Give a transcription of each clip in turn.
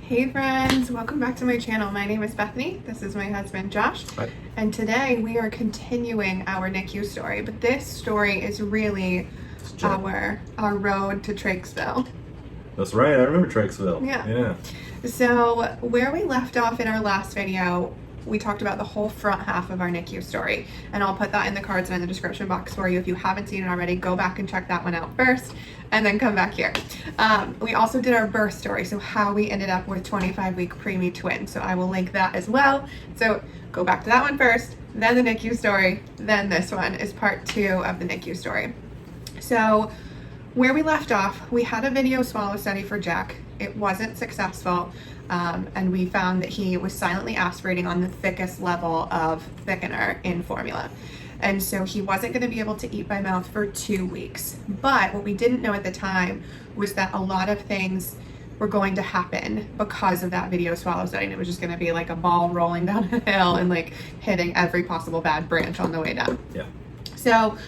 Hey friends, welcome back to my channel. My name is Bethany. This is my husband Josh. Hi. And today we are continuing our NICU story, but this story is really our road to Trachsville. That's right, I remember Tracheostomy. Yeah. So where we left off in our last video, we talked about the whole front half of our NICU story, and I'll put that in the cards and in the description box for you. If you haven't seen it already, go back and check that one out first and then come back here. We also did our birth story, so how we ended up with 25-week preemie twins, so I will link that as well. So go back to that one first, then the NICU story, then this one is part 2 of the NICU story. So where we left off, we had a video swallow study for Jack. It wasn't successful. And we found that he was silently aspirating on the thickest level of thickener in formula. And so he wasn't going to be able to eat by mouth for 2 weeks. But what we didn't know at the time was that a lot of things were going to happen because of that video swallow study. And it was just going to be like a ball rolling down a hill and like hitting every possible bad branch on the way down. Yeah. So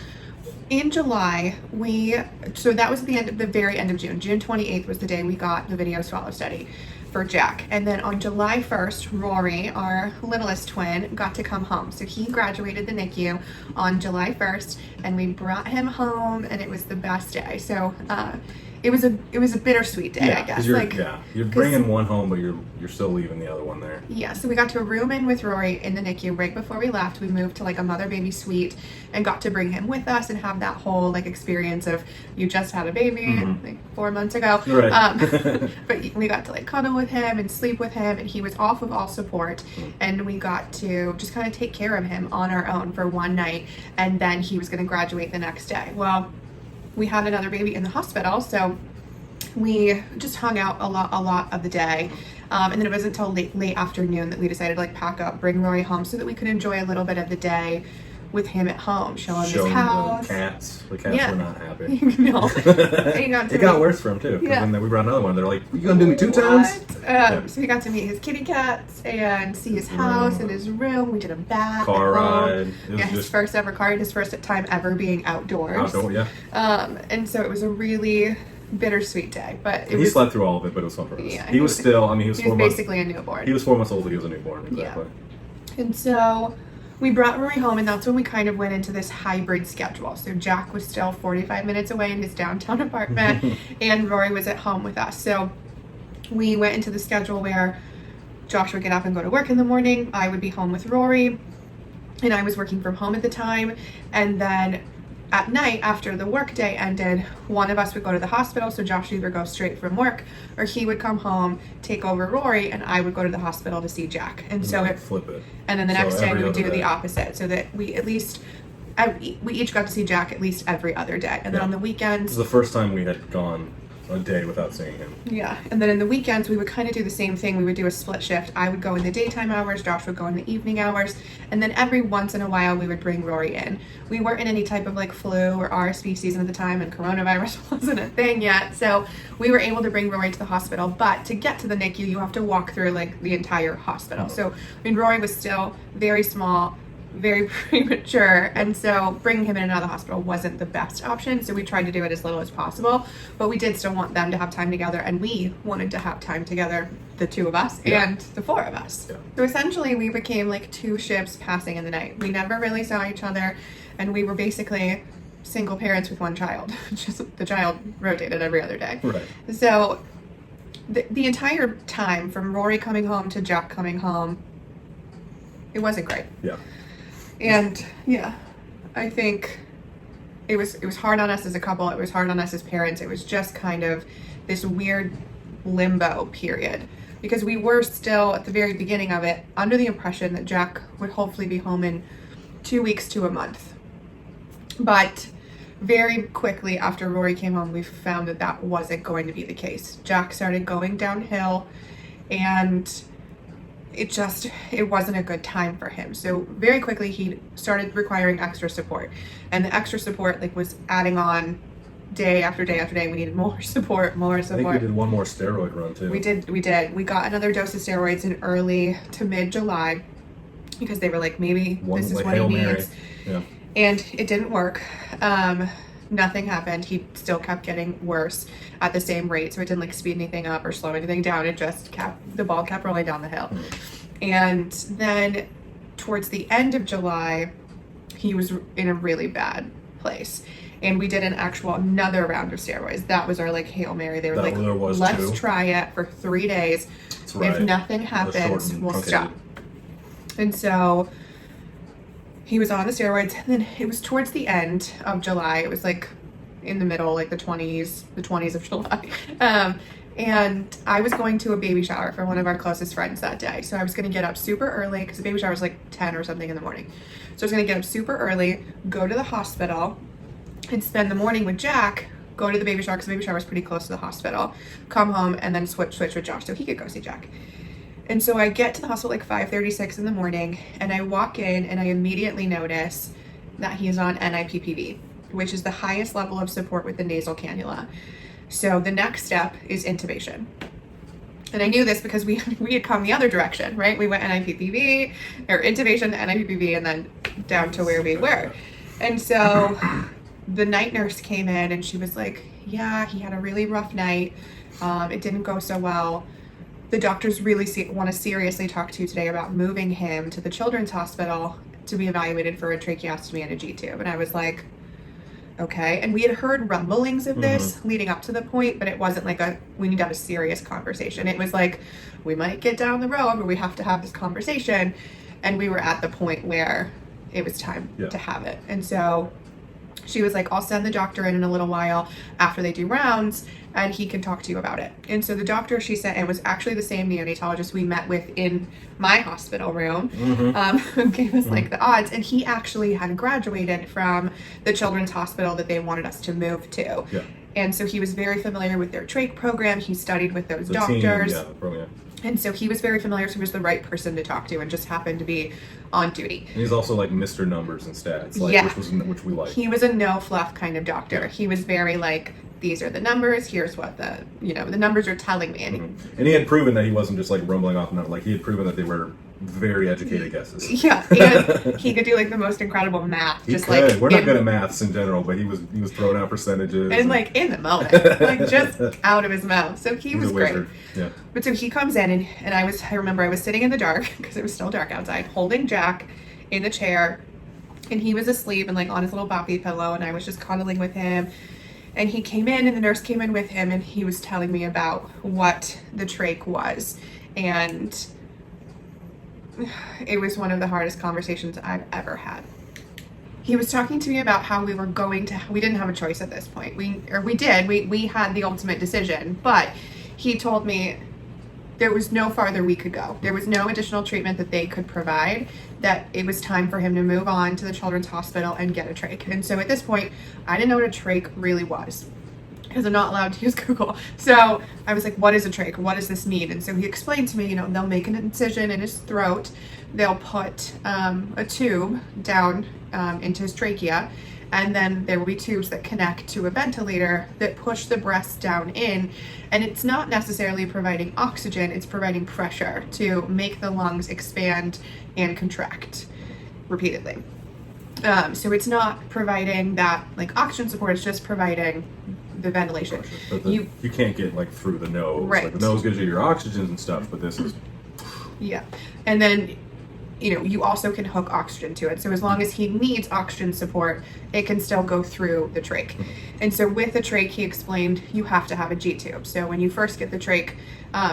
in July, so that was the very end of June. June 28th was the day we got the video swallow study for Jack. And then on July 1st, Rory, our littlest twin, got to come home. So he graduated the NICU on July 1st and we brought him home and it was the best day. So it was a bittersweet day, I guess. You're bringing one home, but you're still leaving the other one there. Yeah, so we got to room in with Rory in the NICU right before we left. We moved to like a mother-baby suite and got to bring him with us and have that whole like experience of you just had a baby like 4 months ago. Right. But we got to like cuddle with him and sleep with him, and he was off of all support, and we got to just kind of take care of him on our own for one night, and then he was going to graduate the next day. Well, we had another baby in the hospital, so we just hung out a lot of the day. And then it wasn't until late afternoon that we decided to like pack up, bring Rory home so that we could enjoy a little bit of the day with him at home, show him his house. The cats were not happy. No. It got worse for him too. Yeah. When we brought another one, they're like, "You gonna do me 2 times?" So we got to meet his kitty cats and see his house and his room. We did a bath. Car ride. His first ever car ride, his first time ever being outdoors. And so it was a really bittersweet day, but he slept through all of it, but it was fun for us. Yeah, he was basically a newborn. He was 4 months old, but he was a newborn, exactly. Yeah. And so we brought Rory home, and that's when we kind of went into this hybrid schedule. So Jack was still 45 minutes away in his downtown apartment, and Rory was at home with us. So we went into the schedule where Josh would get up and go to work in the morning. I would be home with Rory, and I was working from home at the time. And then at night, after the work day ended, one of us would go to the hospital. So Josh would either go straight from work, or he would come home, take over Rory, and I would go to the hospital to see Jack. And so flip it. And then the next day we would do the opposite, so that we each got to see Jack at least every other day. And then on the weekends, this is the first time we had gone a day without seeing him. Yeah, and then in the weekends we would kind of do the same thing. We would do a split shift. I would go in the daytime hours, Josh would go in the evening hours, and then every once in a while we would bring Rory in. We weren't in any type of like flu or RSV season at the time, and coronavirus wasn't a thing yet, so we were able to bring Rory to the hospital. But to get to the NICU, you have to walk through like the entire hospital. So Rory was still very small, very premature, and so bringing him in and out of the hospital wasn't the best option, so we tried to do it as little as possible, but we did still want them to have time together, and we wanted to have time together, the 2 of us and the 4 of us. So essentially we became like 2 ships passing in the night. We never really saw each other, and we were basically single parents with 1 child. Just the child rotated every other day. Right. So the entire time from Rory coming home to Jack coming home, it wasn't great. Yeah. And I think it was hard on us as a couple. It was hard on us as parents. It was just kind of this weird limbo period, because we were still at the very beginning of it under the impression that Jack would hopefully be home in 2 weeks to a month. But very quickly after Rory came home, we found that that wasn't going to be the case. Jack started going downhill, and it wasn't a good time for him. So very quickly he started requiring extra support, and the extra support like was adding on day after day after day. We needed more support. I think we did one more steroid run too. We did. We got another dose of steroids in early to mid-July, because they were like, maybe this is what he needs. Yeah. And it didn't work. Nothing happened. He still kept getting worse at the same rate. So it didn't like speed anything up or slow anything down. It just the ball kept rolling down the hill. And then towards the end of July, he was in a really bad place. And we did another round of steroids. That was our like Hail Mary. They were like, let's try it for 3 days. Right. If nothing happens, we'll stop. And so he was on the steroids, and then it was towards the end of July. It was like in the middle, like the 20s of July. And I was going to a baby shower for one of our closest friends that day. So I was going to get up super early because the baby shower was like 10 or something in the morning. So I was going to get up super early, go to the hospital, and spend the morning with Jack, go to the baby shower because the baby shower was pretty close to the hospital, come home, and then switch with Josh so he could go see Jack. And so I get to the hospital like 5:36 in the morning, and I walk in and I immediately notice that he is on NIPPV, which is the highest level of support with the nasal cannula. So the next step is intubation. And I knew this because we had come the other direction, right? We went NIPPV, or intubation to NIPPV, and then down to where we were. And so the night nurse came in and she was like, yeah, he had a really rough night. It didn't go so well. The doctors really want to seriously talk to you today about moving him to the children's hospital to be evaluated for a tracheostomy and a G-tube. And I was like, okay. And we had heard rumblings of this leading up to the point, but it wasn't like we need to have a serious conversation. It was like, we might get down the road, but we have to have this conversation. And we were at the point where it was time to have it. And so she was like, I'll send the doctor in a little while after they do rounds, and he can talk to you about it. And so the doctor she sent in was actually the same neonatologist we met with in my hospital room, who gave us like the odds. And he actually had graduated from the children's hospital that they wanted us to move to. Yeah. And so he was very familiar with their trach program. He studied with those doctors. The program. And so he was very familiar, so he was the right person to talk to and just happened to be on duty. And he's also like Mr. Numbers and Stats, like, which we like. He was a no fluff kind of doctor. Yeah. He was very like, these are the numbers, here's what the numbers are telling me. And he had proven that he wasn't just like rumbling off and like he had proven that they were very educated guesses. Yeah, and he could do like the most incredible math. We're not good at maths in general, but he was throwing out percentages and like in the moment, like just out of his mouth. So he was great. Yeah. But so he comes in and I remember I was sitting in the dark because it was still dark outside, holding Jack in the chair, and he was asleep and like on his little bumpy pillow, and I was just cuddling with him. And he came in and the nurse came in with him and he was telling me about what the trach was. And it was one of the hardest conversations I've ever had. He was talking to me about how we didn't have a choice at this point. We had the ultimate decision, but he told me there was no farther we could go. There was no additional treatment that they could provide, that it was time for him to move on to the children's hospital and get a trach. And so at this point, I didn't know what a trach really was because I'm not allowed to use Google. So I was like, what is a trach? What does this mean? And so he explained to me, they'll make an incision in his throat. They'll put a tube down into his trachea. And then there will be tubes that connect to a ventilator that push the breath down in. And it's not necessarily providing oxygen, it's providing pressure to make the lungs expand and contract repeatedly. So it's not providing that like oxygen support, it's just providing the ventilation. But you can't get like through the nose. Right. Like the nose gives you your oxygen and stuff, but this is... Yeah. And then you also can hook oxygen to it. So as long as he needs oxygen support, it can still go through the trach. And so with the trach, he explained you have to have a G-tube. So when you first get the trach,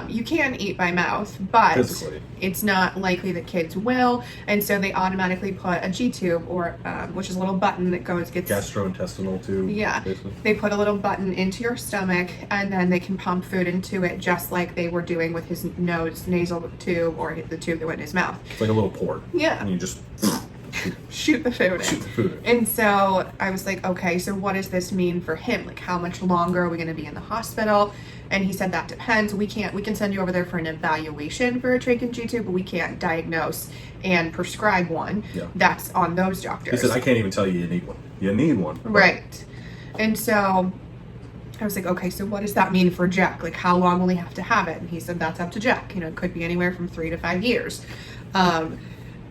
you can eat by mouth, but physically, it's not likely that kids will. And so they automatically put a G-tube, or which is a little button that gets gastrointestinal tube. Yeah, basically. They put a little button into your stomach, and then they can pump food into it, just like they were doing with his nasal tube or the tube that went in his mouth. It's like a little port. Yeah, and you just shoot the food in. And so I was like, okay, so what does this mean for him? Like, how much longer are we going to be in the hospital? And he said that depends. We can send you over there for an evaluation for a trach and G-tube, but we can't diagnose and prescribe one. Yeah. That's on those doctors. He said, I can't even tell you need one. You need one. Right. And so I was like, okay, so what does that mean for Jack? Like, how long will he have to have it? And he said, that's up to Jack. It could be anywhere from 3 to 5 years.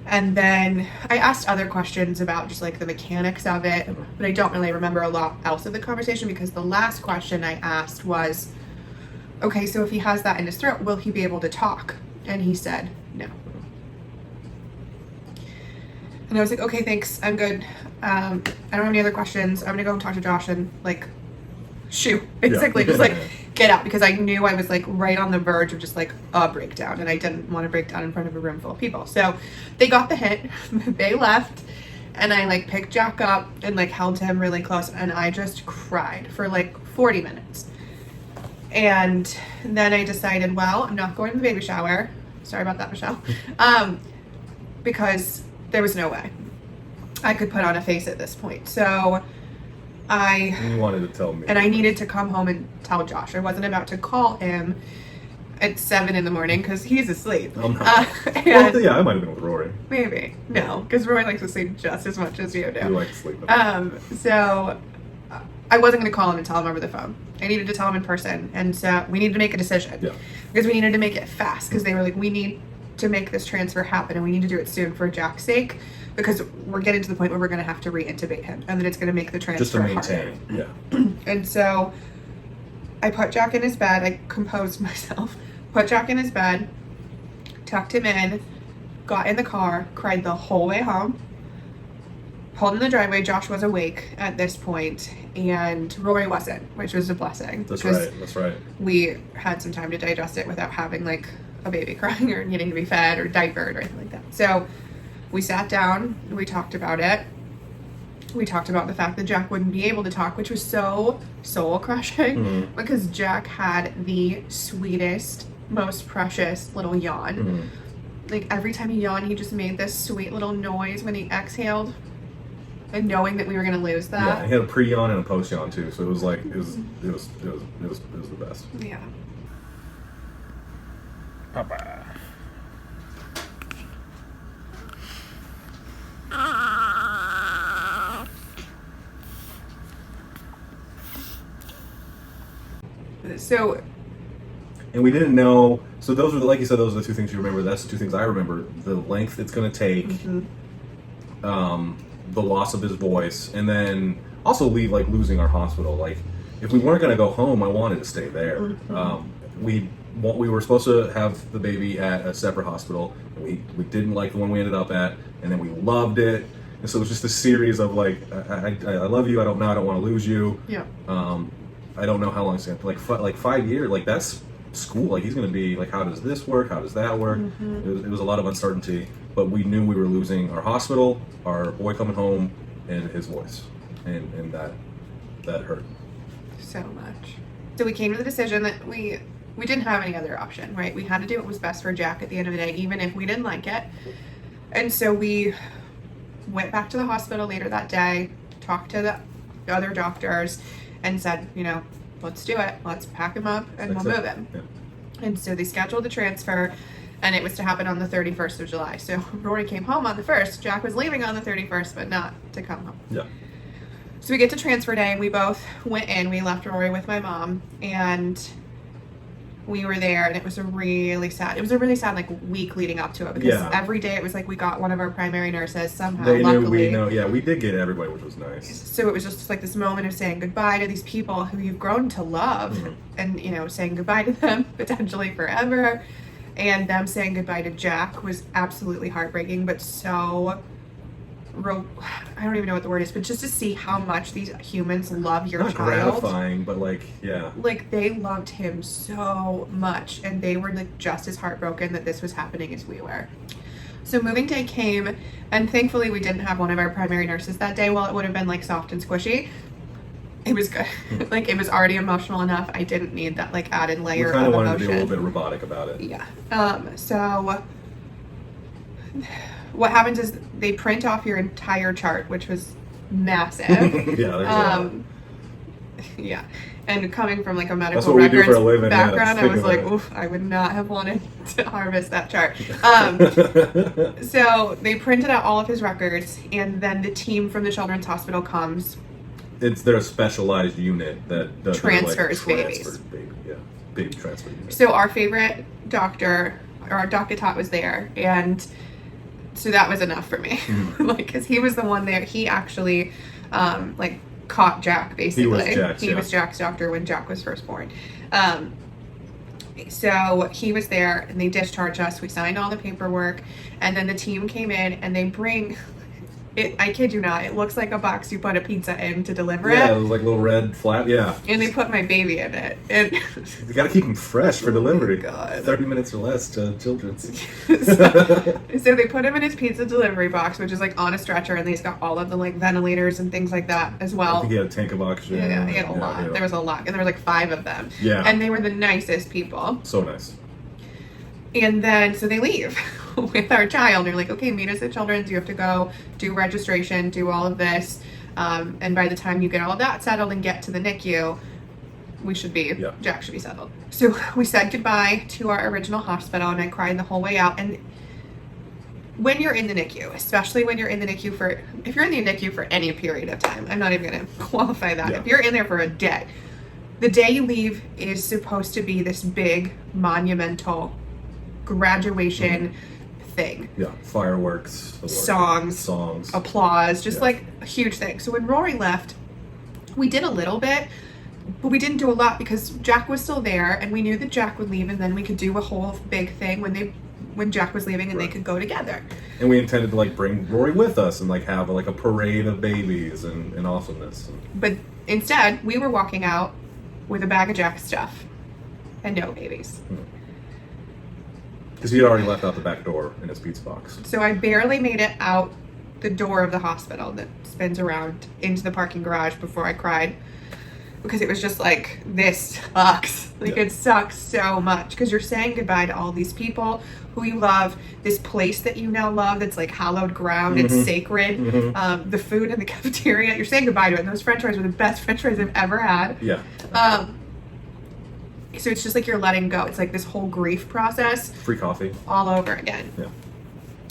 And then I asked other questions about just like the mechanics of it, but I don't really remember a lot else of the conversation because the last question I asked was, okay, so if he has that in his throat, will he be able to talk? And he said no. And I was like, okay, thanks, I'm good. I don't have any other questions. I'm gonna go and talk to Josh and like shoo, basically, just like get out, because I knew I was like right on the verge of just like a breakdown, and I didn't want to break down in front of a room full of people. So they got the hint, they left, and I like picked Jack up and like held him really close, and I just cried for like 40 minutes. And then I decided, well, I'm not going to the baby shower. Sorry about that, Michelle. Because there was no way I could put on a face at this point. So You wanted to tell me. And I needed to come home and tell Josh. I wasn't about to call him at 7 in the morning because he's asleep. Well, yeah, I might have been with Rory. Maybe. No, because Rory likes to sleep just as much as you do. You like to sleep. So I wasn't going to call him and tell him over the phone. I needed to tell him in person. And so we needed to make a decision. Yeah. Because we needed to make it fast. Because they were like, we need to make this transfer happen and we need to do it soon for Jack's sake. Because we're getting to the point where we're going to have to re-intubate him. And then it's going to make the transfer just to maintain. harder. Yeah. And so I put Jack in his bed. I composed myself. Put Jack in his bed. Tucked him in. Got in the car. Cried the whole way home. Pulled in the driveway. Josh was awake at this point, and Rory wasn't, which was a blessing. That's right. That's right. We had some time to digest it without having like a baby crying or needing to be fed or diapered or anything like that. So we sat down. We talked about it. We talked about the fact that Jack wouldn't be able to talk, which was so soul crushing because Jack had the sweetest, most precious little yawn. Like every time he yawned, he just made this sweet little noise when he exhaled. And knowing that we were gonna lose that. Yeah, he had a pre-yawn and a post-yawn too, so it was like it was the best. Yeah. Papa. So. And we didn't know. So those were, like you said, those are the two things you remember. That's the two things I remember: the length it's going to take, the loss of his voice, and then also losing our hospital. Like, if we weren't going to go home, I wanted to stay there. We were supposed to have the baby at a separate hospital. We didn't like the one we ended up at, and then we loved it. And so it was just a series of like, I love you. I don't want to lose you. Yeah. I don't know how long it's going to like 5 years. Like that's school. Like he's going to be like, how does this work? How does that work? It was a lot of uncertainty, but we knew we were losing our hospital, our boy coming home, and his voice, and that hurt so much. So we came to the decision that we didn't have any other option, right? We had to do what was best for Jack at the end of the day, even if we didn't like it. And so we went back to the hospital later that day, talked to the other doctors, and said, let's do it. Let's pack him up and we'll move him. Yeah. And so they scheduled the transfer, and it was to happen on the 31st of July. So Rory came home on the 1st. Jack was leaving on the 31st, but not to come home. Yeah. So we get to transfer day, and we both went in. We left Rory with my mom, and we were there, and it was a really sad like week leading up to it, because every day it was like we got one of our primary nurses somehow. They luckily. knew we know. Yeah, we did get everybody, which was nice. So it was just like this moment of saying goodbye to these people who you've grown to love, and saying goodbye to them potentially forever, and them saying goodbye to Jack was absolutely heartbreaking, but so. I don't even know what the word is, but just to see how much these humans love your Not child. gratifying, but like they loved him so much, and they were like just as heartbroken that this was happening as we were. So moving day came, and thankfully we didn't have one of our primary nurses that day. While it would have been like soft and squishy, it was good. Like it was already emotional enough. I didn't need that like added layer of emotion. We kind of wanted to be a little bit robotic about it. Yeah. So what happens is they print off your entire chart, which was massive. Yeah. And coming from like a medical records background, I was like, oof, I would not have wanted to harvest that chart. So they printed out all of his records, and then the team from the Children's Hospital comes. They're a specialized unit that transfers babies. Baby transfer unit. So our favorite doctor, or our Dr. Tot was there, and So that was enough for me. Like, because he was the one there. He actually, like, caught Jack, basically. He was Jack's doctor when Jack was first born. So he was there, and they discharged us. We signed all the paperwork, and then the team came in, and they bring it. I kid you not, it looks like a box you put a pizza in to deliver it. Yeah, it was like a little red flap. Yeah, and they put my baby in it. And you got to keep them fresh for delivery. God. 30 minutes or less to children's. So they put him in his pizza delivery box, which is like on a stretcher, and he's got all of the like ventilators and things like that as well. I think he had a tank of oxygen. Yeah, he had a lot. Yeah. There was a lot, and there were like 5 of them. Yeah, and they were the nicest people. So nice. And then so they leave with our child. They're like, okay, meet us at Children's. You have to go do registration, do all of this, and by the time you get all of that settled and get to the NICU, Jack should be settled. So we said goodbye to our original hospital, and I cried the whole way out. And when you're in the NICU, especially when you're in the NICU if you're in the NICU for any period of time, I'm not even going to qualify that. Yeah. If you're in there for a day, the day you leave is supposed to be this big, monumental graduation thing. Yeah, fireworks, songs, applause, just like a huge thing. So when Rory left, we did a little bit, but we didn't do a lot because Jack was still there, and we knew that Jack would leave, and then we could do a whole big thing when Jack was leaving, and they could go together. And we intended to like bring Rory with us and like have like a parade of babies and awesomeness. But instead, we were walking out with a bag of Jack's stuff and no babies. Because he had already left out the back door in his pizza box. So I barely made it out the door of the hospital that spins around into the parking garage before I cried. Because it was just like, this sucks. Like, It sucks so much. Because you're saying goodbye to all these people who you love. This place that you now love that's like hallowed ground. It's sacred. The food in the cafeteria. You're saying goodbye to it. And those french fries were the best french fries I've ever had. Yeah. So it's just like you're letting go. It's like this whole grief process. Free coffee. All over again. Yeah.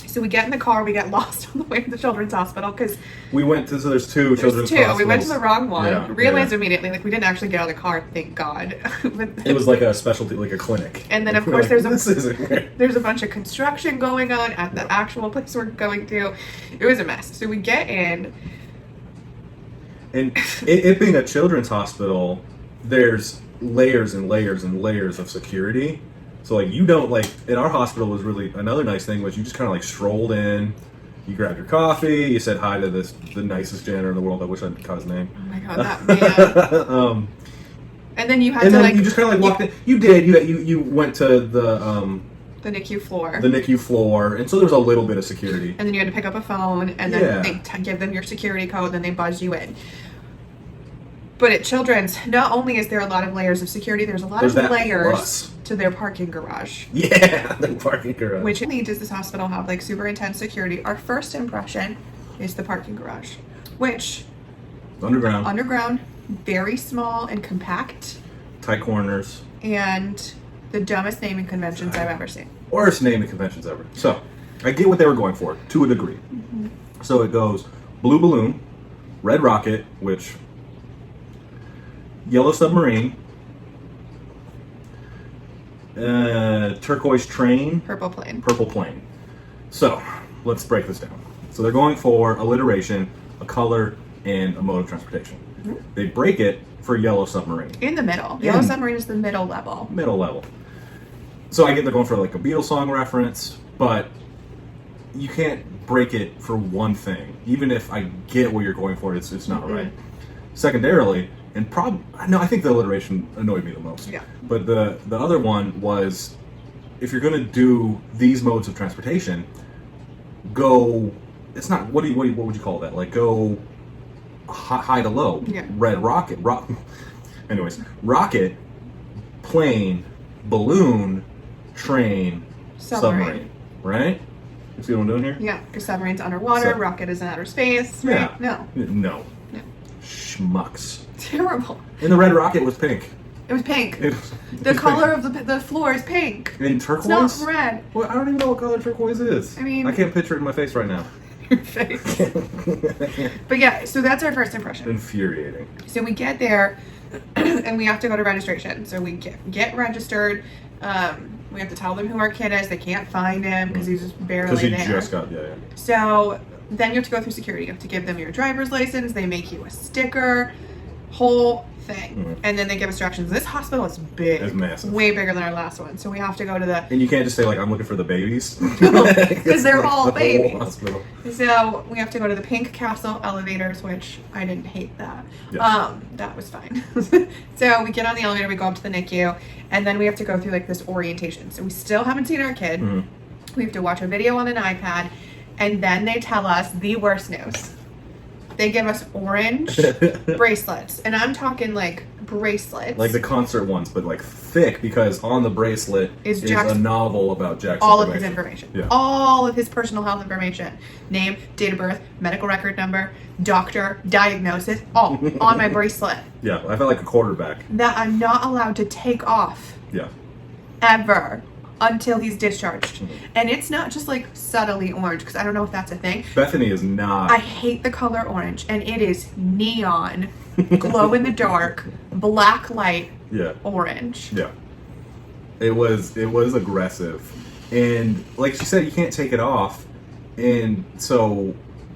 So we get in the car, we get lost on the way to the children's hospital because we went to, so there's 2 children's hospitals. We went to the wrong one. Yeah, Realized immediately, like we didn't actually get out of the car, thank God. It was like a specialty, like a clinic. And then of course there's a bunch of construction going on at the actual place we're going to. It was a mess. So we get in. And it being a children's hospital, there's layers and layers and layers of security. So like you don't like in our hospital was really another nice thing was you just kind of like strolled in, you grabbed your coffee, you said hi to the nicest janitor in the world. I wish I'd caught his name. Oh my God, that man. And then you had and to then you just kind of like walked in. You went to the NICU floor. The NICU floor, and so there was a little bit of security. And then you had to pick up a phone, and then they give them your security code, then they buzz you in. But at Children's, not only is there a lot of layers of security, there's a lot of layers to their parking garage. Yeah, the parking garage. Which only does this hospital have like super intense security. Our first impression is the parking garage, which underground, very small and compact, tight corners, and the dumbest naming conventions I've ever seen. Worst naming conventions ever. So I get what they were going for to a degree. So it goes blue balloon, red rocket, which yellow submarine, turquoise train, purple plane. So let's break this down. So they're going for alliteration, a color, and a mode of transportation. They break it for yellow submarine. In the middle. Yellow submarine is the middle level. So I get they're going for like a Beatles song reference, but you can't break it for one thing. Even if I get what you're going for, it's not right. Secondarily, I think the alliteration annoyed me the most. Yeah. But the other one was, if you're going to do these modes of transportation, go. It's not. What would you call that? Like go high to low. Yeah. Red rocket. Anyways, rocket, plane, balloon, train, submarine. Right? You see what I'm doing here? Yeah, because submarine's underwater, rocket is in outer space. Right? Yeah. No. Schmucks. Terrible. And the red rocket was pink. It was pink. The color of the floor is pink. And turquoise? It's not red. Well, I don't even know what color turquoise is. I mean, I can't picture it in my face right now. Your face. But yeah, so that's our first impression. Infuriating. So we get there, and we have to go to registration. So we get registered. We have to tell them who our kid is. They can't find him because he's just barely there. Because he just got, yeah. So then you have to go through security. You have to give them your driver's license. They make you a sticker, whole thing. And then they give us directions. This hospital is big. It's massive. Way bigger than our last one. So we have to go to the... And you can't just say, like, I'm looking for the babies. Because they're all the babies. whole hospital. So we have to go to the Pink Castle elevators, which I didn't hate that. Yeah. That was fine. So we get on the elevator, we go up to the NICU, and then we have to go through like this orientation. So we still haven't seen our kid. We have to watch a video on an iPad, and then they tell us the worst news. They give us orange bracelets, and I'm talking like bracelets. Like the concert ones, but like thick, because on the bracelet is a novel about Jack's all of his information. Yeah. All of his personal health information. Name, date of birth, medical record number, doctor, diagnosis, all on my bracelet. Yeah, I felt like a quarterback. That I'm not allowed to take off. Yeah. Ever. Until he's discharged. And it's not just like subtly orange, because I don't know if that's a thing. Bethany is not. I hate the color orange, and it is neon, glow in the dark, black light, orange. Yeah. It was aggressive. And like she said, you can't take it off. And so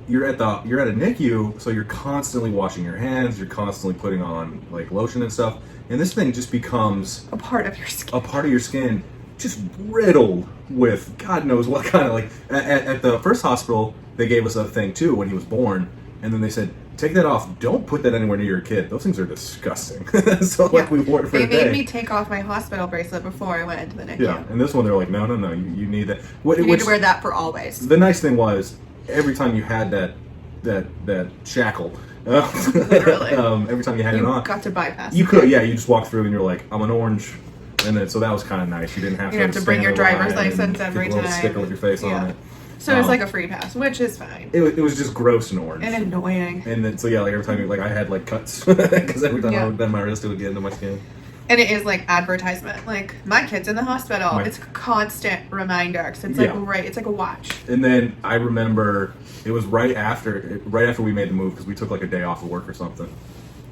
you're at a NICU, so you're constantly washing your hands, you're constantly putting on like lotion and stuff. And this thing just becomes a part of your skin. A part of your skin. Just riddled with God knows what kind of like at the first hospital they gave us a thing too when he was born, and then they said take that off, don't put that anywhere near your kid, those things are disgusting. So like we wore it for a day. They made me take off my hospital bracelet before I went into the NICU. Yeah, and this one they're like no you need that. You need to wear that for always. The nice thing was every time you had that shackle literally every time you had it on, you got to bypass you could you just walk through and you're like I'm an orange. And then, so that was kind of nice. You didn't have to bring your driver's license every time. A little sticker with your face on it. So it's like a free pass, which is fine. It was just gross and orange. And annoying. And then, so yeah, like every time, like I had like cuts because every time I would bend my wrist, it would get into my skin. And it is like advertisement. Like my kid's in the hospital. It's a constant reminder. Cause it's like it's like a watch. And then I remember it was right after we made the move because we took like a day off of work or something.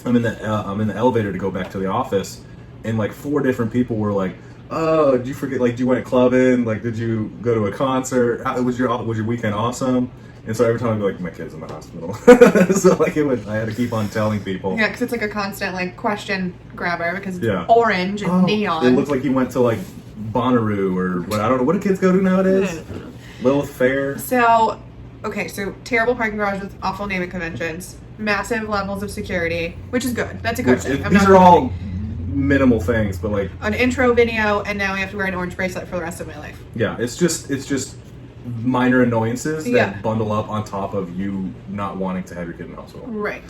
I'm in the elevator to go back to the office. And like 4 different people were like, "Oh, did you forget? Like, you went clubbing? Like, did you go to a concert? Was your weekend awesome?" And so every time I'd be like, "My kid's in the hospital." So like I had to keep on telling people. Yeah, because it's like a constant like question grabber because it's orange and neon. It looks like you went to like Bonnaroo or what? I don't know. What do kids go to nowadays? Lilith Fair. So, okay, so terrible parking garage with awful naming conventions, massive levels of security, which is good. That's a good thing. These are all minimal things, but like an intro video, and now I have to wear an orange bracelet for the rest of my life. Yeah, it's just minor annoyances that bundle up on top of you not wanting to have your kid in the hospital. Right.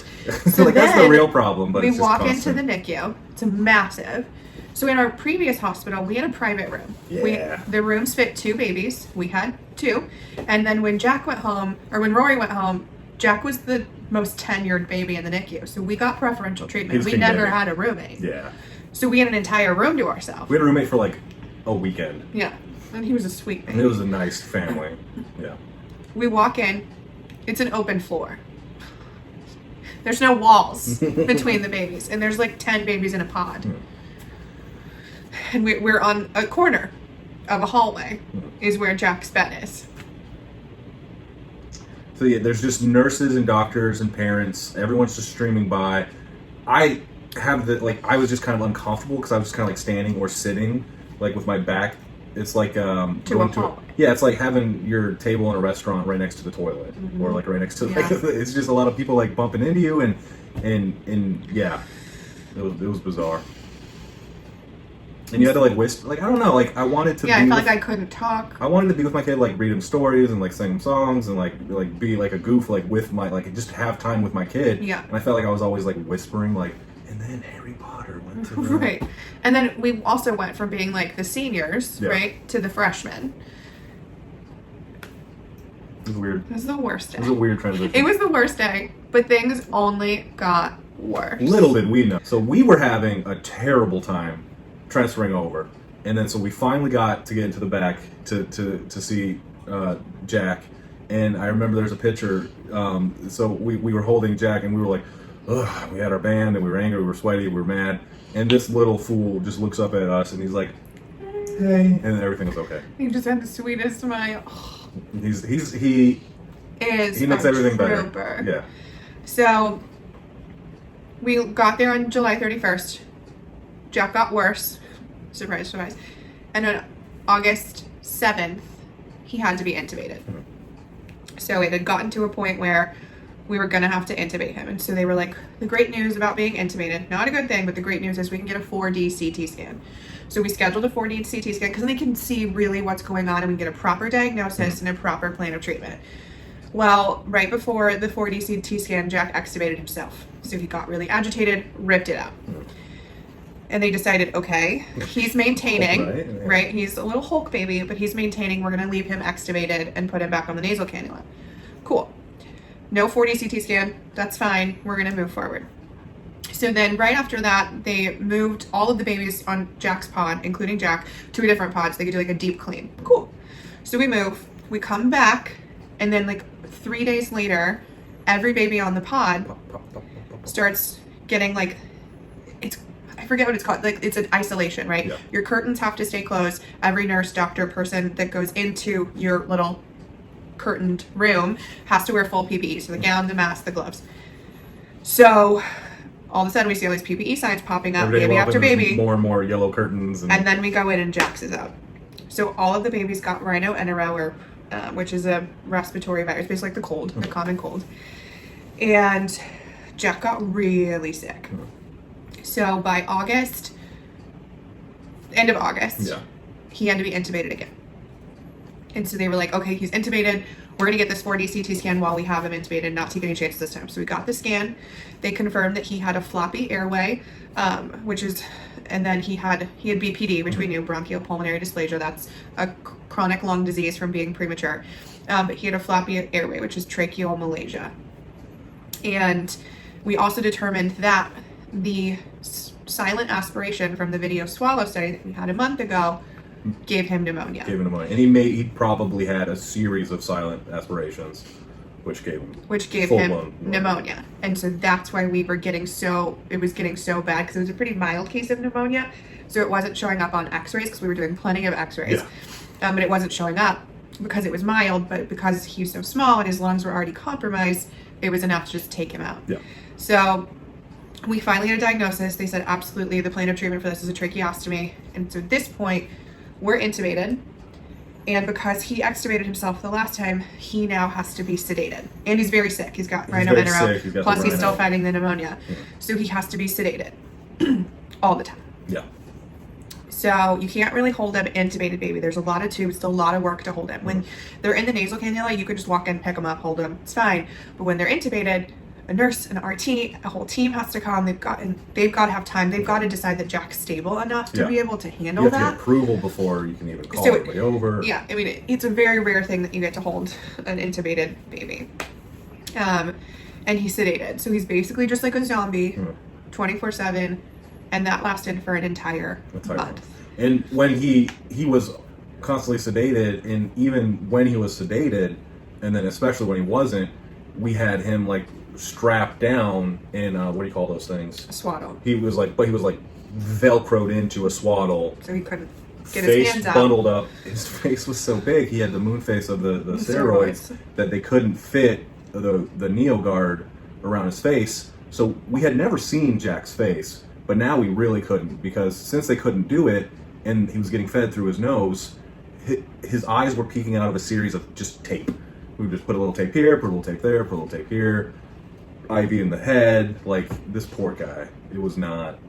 So like that's the real problem. But we walk into the NICU. It's massive. So in our previous hospital, we had a private room. Yeah. The rooms fit 2 babies. We had 2, and then when Jack went home, or when Rory went home, Jack was the most tenured baby in the NICU, so we got preferential treatment. We never had a roommate. Yeah. So we had an entire room to ourselves. We had a roommate for like a weekend. Yeah. And he was a sweet baby. And it was a nice family. Yeah. We walk in, it's an open floor. There's no walls between the babies, and there's like 10 babies in a pod. And we're on a corner of a hallway is where Jack's bed is. So yeah, there's just nurses and doctors and parents. Everyone's just streaming by. I was just kind of uncomfortable because I was just kind of like standing or sitting, like with my back. It's like it's like having your table in a restaurant right next to the toilet, or like right next to. Like, it's just a lot of people like bumping into you, and yeah, it was bizarre. And you had to like whisper, like I don't know, like I wanted to. Yeah, I felt like I couldn't talk. I wanted to be with my kid, like read him stories and like sing him songs and like be like a goof, like with my just have time with my kid. Yeah. And I felt like I was always like whispering, like, and then Harry Potter went to the... Right. And then we also went from being like the seniors, right, to the freshmen. It was weird. It was the worst day. It was a weird transition. It was the worst day, but things only got worse. Little did we know. So we were having a terrible time transferring over, and then so we finally got to get into the back to see Jack. And I remember there's a picture. So we were holding Jack, and we were like, ugh, we had our band, and we were angry, we were sweaty, we were mad. And this little fool just looks up at us, and he's like, hey, and everything was okay. He just had the sweetest smile. He He makes everything better. Trooper. Yeah. So we got there on July 31st. Jack got worse. Surprise, surprise. And on August 7th, he had to be intubated. So it had gotten to a point where we were going to have to intubate him. And so they were like, the great news about being intubated, not a good thing, but the great news is we can get a 4D CT scan. So we scheduled a 4D CT scan because they can see really what's going on and we can get a proper diagnosis and a proper plan of treatment. Well, right before the 4D CT scan, Jack extubated himself. So he got really agitated, ripped it out. And they decided, okay, he's maintaining, right? He's a little Hulk baby, but he's maintaining. We're going to leave him extubated and put him back on the nasal cannula. Cool. No 4D CT scan. That's fine. We're going to move forward. So then right after that, they moved all of the babies on Jack's pod, including Jack, to a different pod so they could do like a deep clean. Cool. So we move, we come back, and then like 3 days later, every baby on the pod starts getting like, I forget what it's called. Like it's an isolation, right? Yeah. Your curtains have to stay closed. Every nurse, doctor, person that goes into your little curtained room has to wear full PPE. So the gown, the mask, the gloves. So all of a sudden we see all these PPE signs popping up, baby after baby. More and more yellow curtains. And then we go in and Jack's is out. So all of the babies got rhinoenteroma, which is a respiratory virus, basically like the cold, the common cold. And Jack got really sick. So by August, end of August, he had to be intubated again. And so they were like, okay, he's intubated. We're going to get this 4D CT scan while we have him intubated, not take any chances this time. So we got the scan. They confirmed that he had a floppy airway, and then he had BPD, which we knew, bronchiopulmonary dysplasia. That's a chronic lung disease from being premature. But he had a floppy airway, which is tracheomalacia. And we also determined that the silent aspiration from the video swallow study that we had a month ago gave him pneumonia. And he probably had a series of silent aspirations, which gave him pneumonia. And so that's why it was getting so bad, because it was a pretty mild case of pneumonia. So it wasn't showing up on x-rays, because we were doing plenty of x-rays. But it wasn't showing up because it was mild, but because he was so small and his lungs were already compromised, it was enough to just take him out. So we finally had a diagnosis. They said, absolutely, the plan of treatment for this is a tracheostomy. And so at this point, we're intubated. And because he extubated himself the last time, he now has to be sedated. And he's very sick. He's got rhinoenteroma. Plus, he's still fighting the pneumonia. So he has to be sedated all the time. So you can't really hold an intubated baby. There's a lot of tubes, still a lot of work to hold him. When they're in the nasal cannula, you can just walk in, pick them up, hold them. It's fine. But when they're intubated, a nurse, an RT, a whole team has to come. They've got to have time. They've got to decide that Jack's stable enough to be able to handle that. You have to get approval before you can even call anybody over. Yeah, I mean, it's a very rare thing that you get to hold an intubated baby. And he's sedated. So he's basically just like a zombie, 24/7. And that lasted for an entire month. And when he was constantly sedated, and even when he was sedated, and then especially when he wasn't, we had him like strapped down in what do you call those things? A swaddle. He was velcroed into a swaddle. So he couldn't get his hands out. Face bundled up. His face was so big. He had the moon face of the steroids that they couldn't fit the NeoGuard around his face. So we had never seen Jack's face, but now we really couldn't, because since they couldn't do it and he was getting fed through his nose, his eyes were peeking out of a series of just tape. We would just put a little tape here, put a little tape there, put a little tape here, IV in the head. Like, this poor guy. It was not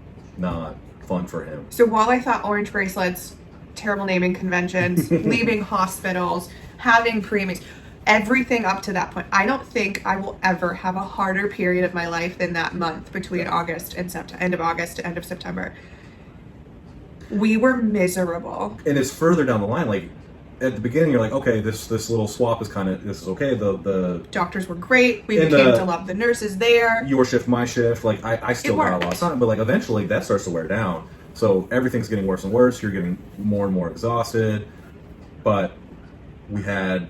fun for him. So while I thought orange bracelets, terrible naming conventions, leaving hospitals, having preemies, everything up to that point, I don't think I will ever have a harder period of my life than that month between August and end of August to end of September. We were miserable. And it's further down the line, like, at the beginning, you're like, okay, this little swap is this is okay. The doctors were great. We became to love the nurses there. Your shift, my shift. Like, I still got a lot of time, but like eventually that starts to wear down. So everything's getting worse and worse. You're getting more and more exhausted. But we had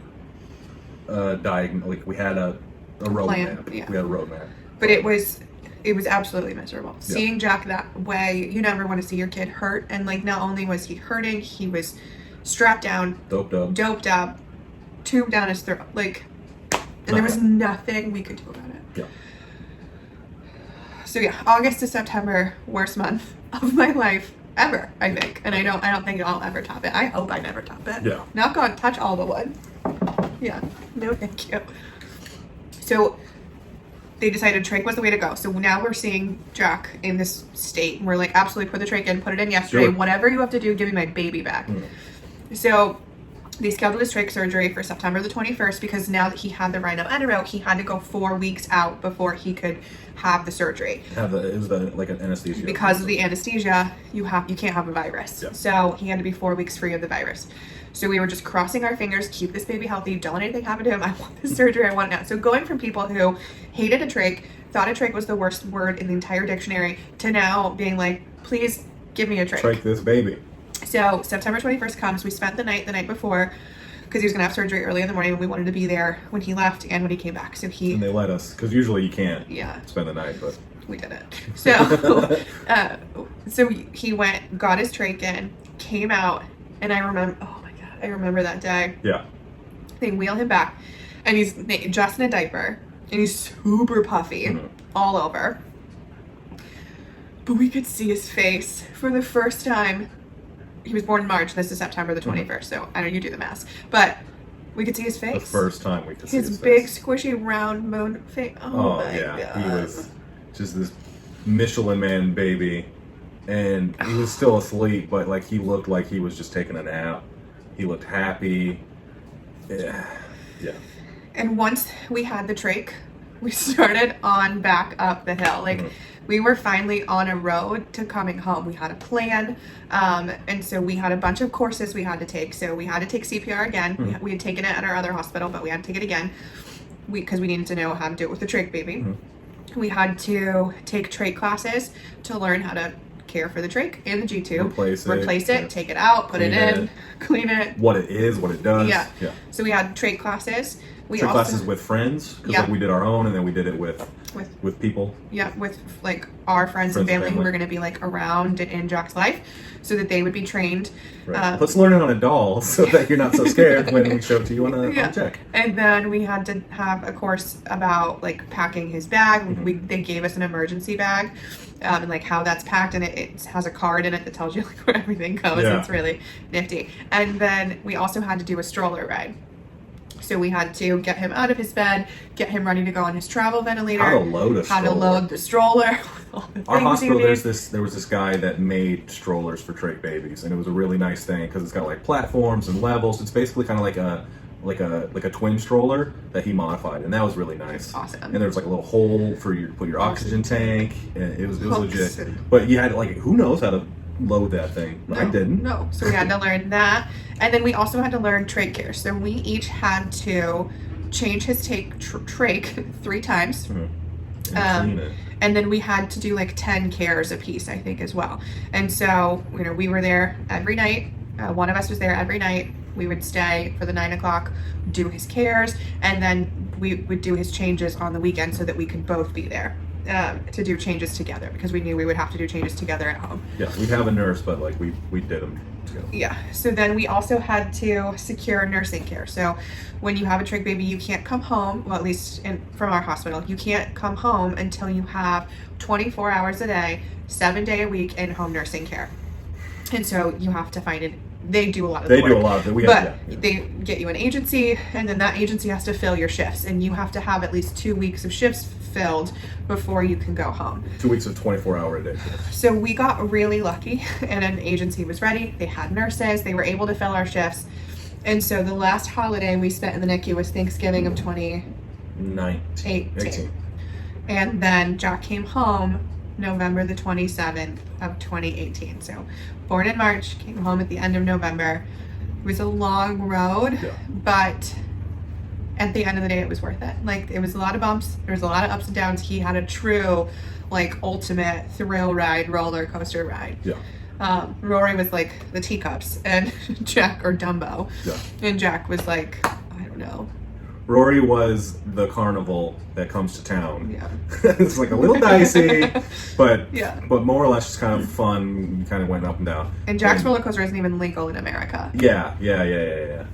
we had a roadmap. Yeah. We had a roadmap. But it was It was absolutely miserable. Yeah. Seeing Jack that way, you never want to see your kid hurt. And like, not only was he hurting, he was strapped down, doped up, tube down his throat. Like, and there was nothing we could do about it. Yeah. So yeah, August to September, worst month of my life ever, I think. And I don't think I'll ever top it. I hope I never top it. Yeah. Knock on, touch all the wood. Yeah. No, thank you. So they decided trach was the way to go. So now we're seeing Jack in this state. And we're like, absolutely put the trach in, put it in yesterday. Sure. Whatever you have to do, give me my baby back. So they scheduled his trach surgery for September the 21st because now that he had the rhino-enero, he had to go 4 weeks out before he could have the surgery. It was like an anesthesia. Because of the anesthesia, you can't have a virus. Yeah. So he had to be 4 weeks free of the virus. So we were just crossing our fingers, keep this baby healthy, don't let anything happen to him. I want the surgery, I want it now. So going from people who hated a trach, thought a trach was the worst word in the entire dictionary, to now being like, please give me a trach. Trach this baby. So September 21st comes, we spent the night before, because he was gonna have surgery early in the morning, and we wanted to be there when he left and when he came back. So And they let us, because usually you can't spend the night, but we did it. So, so he went, got his trach in, came out, and I remember, oh my God, I remember that day. Yeah. They wheel him back, and he's just in a diaper, and he's super puffy all over. But we could see his face for the first time. He was born in March. This is September the 21st. So I know you do the math, but we could see his face. The first time we could see his big, face. squishy, round moon face. Oh my God. He was just this Michelin Man baby, and he was still asleep, but like he looked like he was just taking a nap. He looked happy. Yeah. And once we had the trach, we started on back up the hill. Like we were finally on a road to coming home. We had a plan. And so we had a bunch of courses we had to take. So we had to take CPR again. We had taken it at our other hospital, but we had to take it again because we needed to know how to do it with the trach baby. We had to take trach classes to learn how to care for the trach and the G-tube. Replace it, take it out, put it in, clean it. What it is, what it does. Yeah. So we had trach classes. Trach classes with friends, because like we did our own, and then we did it with people. Yeah, with like our friends and family who were going to be like around in Jack's life, so that they would be trained. Right. Let's learn it on a doll so that you're not so scared when we show it to you on a check. And then we had to have a course about like packing his bag. They gave us an emergency bag, and like how that's packed, and it has a card in it that tells you like where everything goes. It's really nifty. And then we also had to do a stroller ride. So we had to get him out of his bed, get him ready to go on his travel ventilator. How to load a stroller. How to load the stroller. Our hospital, there was this guy that made strollers for trach babies, and it was a really nice thing because it's got like platforms and levels. It's basically kind of like a twin stroller that he modified, and that was really nice. Awesome. And there was like a little hole for put your oxygen tank, and it was legit. But you had like, who knows how to load that thing? No, I didn't. No, so we had to learn that, and then we also had to learn trach care. So we each had to change his trach 3 times. And then we had to do like 10 cares a piece, I think, as well. And so, we were there every night. One of us was there every night. We would stay for the 9 o'clock, do his cares, and then we would do his changes on the weekend so that we could both be there to do changes together, because we knew we would have to do changes together at home. Yeah, we'd have a nurse, but like we did them together. Yeah, so then we also had to secure nursing care. So when you have a trach baby, you can't come home, well, at least from our hospital, you can't come home until you have 24 hours a day, 7 day a week in-home nursing care. And so you have to find it. They do a lot of the work. They do a lot of it. They get you an agency, and then that agency has to fill your shifts, and you have to have at least 2 weeks of shifts filled before you can go home. 2 weeks of 24-hour-a-day. So we got really lucky, and an agency was ready. They had nurses. They were able to fill our shifts. And so the last holiday we spent in the NICU was Thanksgiving of 2018. And then Jack came home November the 27th of 2018. So born in March, came home at the end of November. It was a long road, but at the end of the day, it was worth it. Like, it was a lot of bumps. There was a lot of ups and downs. He had a true, like, ultimate thrill ride, roller coaster ride. Yeah. Rory was like the teacups, and Jack, or Dumbo. Yeah. And Jack was like, I don't know, Rory was the carnival that comes to town. Yeah. It's like a little dicey, but Yeah. but more or less just kind of fun. Kind of went up and down. And Jack's roller coaster isn't even legal in America. Yeah.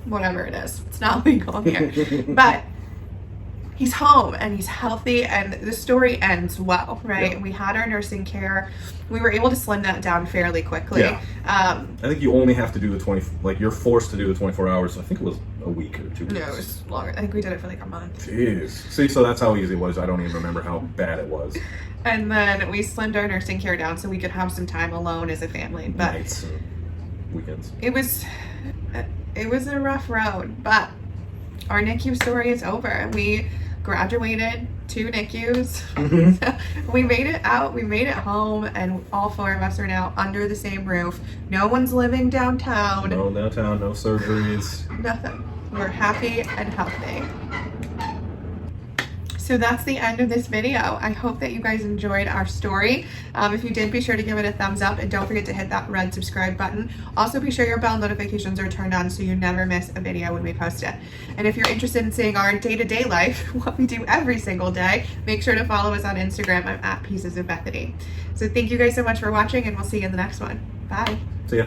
Whatever it is, it's not legal here. But he's home and he's healthy, and the story ends well, right? Yeah. We had our nursing care. We were able to slim that down fairly quickly. Yeah. I think you only have to do the 20. Like you're forced to do the 24 hours. I think it was a week or 2 weeks. No, it was longer. I think we did it for like a month. Jeez. See, so that's how easy it was. I don't even remember how bad it was. And then we slimmed our nursing care down so we could have some time alone as a family. But Nights and weekends. it was a rough road. But our NICU story is over. We graduated 2 NICUs. We made it out, we made it home, and all 4 of us are now under the same roof. No one's living downtown. No downtown, no surgeries. Nothing. We're happy and healthy. So that's the end of this video. I hope that you guys enjoyed our story. If you did, be sure to give it a thumbs up and don't forget to hit that red subscribe button. Also, be sure your bell notifications are turned on so you never miss a video when we post it. And if you're interested in seeing our day-to-day life, what we do every single day, make sure to follow us on Instagram. I'm at Pieces of Bethany. So thank you guys so much for watching, and we'll see you in the next one. Bye. See ya.